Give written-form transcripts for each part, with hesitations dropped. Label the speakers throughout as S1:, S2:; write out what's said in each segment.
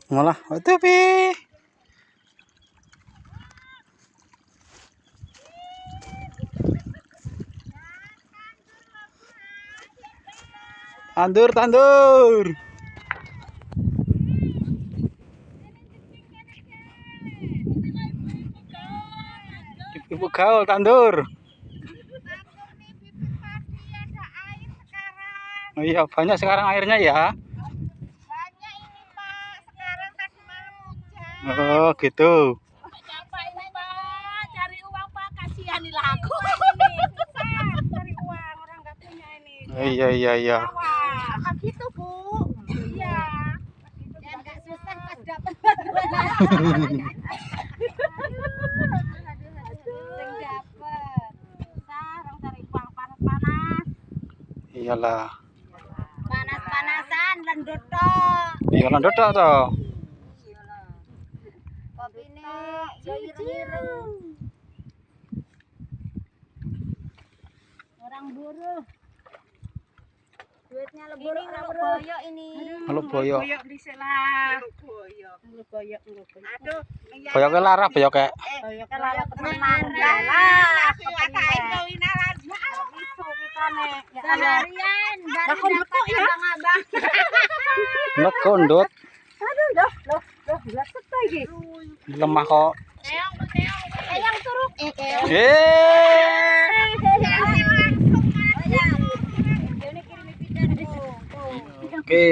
S1: Malah itu pi. Tandur, tandur. Ibu gaul tandur. Oh iya, banyak sekarang airnya ya.
S2: Banyak ini Pak, sekarang tadi malam hujan.
S1: Oh gitu.
S2: Capek ini Pak, cari uang Pak, kasihan nih laku. Susah cari uang, orang nggak punya ini.
S1: Iya.
S2: Apa gitu Bu? Iya. Yang nggak susah pas dapat bantuan. Sing dapat. Susah orang cari uang panas-panas.
S1: Iyalah.
S2: Panas-panasan lendut tok.
S1: Iya lan dodak toh.
S2: Kopine ya ireng-ireng. Orang buruh. Duitnya lebur boyok ini.
S1: Halo boyok.
S2: Boyok dhisik lah. Boyok. Aduh,
S1: Boyoke lara boyoke.
S2: boyoknya lara temenan. Lah, aku akain kawina lagi. Itu kitane. Seharian baru dapat abang-abang.
S1: Nek kondot
S2: Aduh, loh, gelaset lagi.
S1: lemah kok.
S2: Yang turuk.
S1: Oke.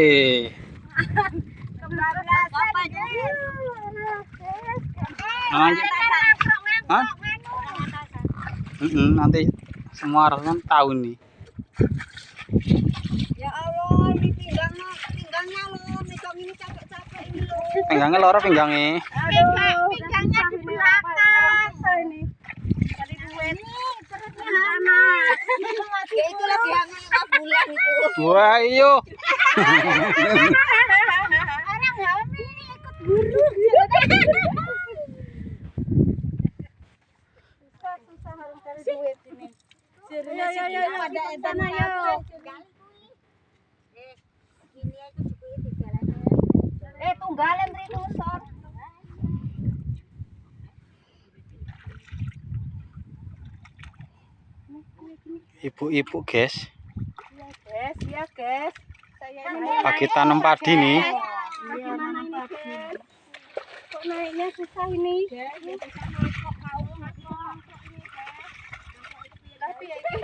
S1: Lanjut. Hah? Nanti semua orang tahu nih.
S2: Ya Allah, ini pinggangnya loh, megang ini capek-capek ini loh.
S1: Pinggangnya loro pinggangnya.
S2: Pinggangnya di belakang. Ini. Cari duit. Perutnya panas. Ya itu lagi hamil 5 bulan itu.
S1: Wah, iyo.
S2: Orang hamil ini ikut buruh. Susah harus cari duit ini. Ya, pada edan ayo. Ini aja cukup di jalan. Tunggalan Rino sor.
S1: Ibu-ibu, guys.
S2: Iya, guys. Saya ini
S1: Lagi tanam padi nih.
S2: Iya, nanam padi. Kok naiknya susah ini? Tapi ya ini.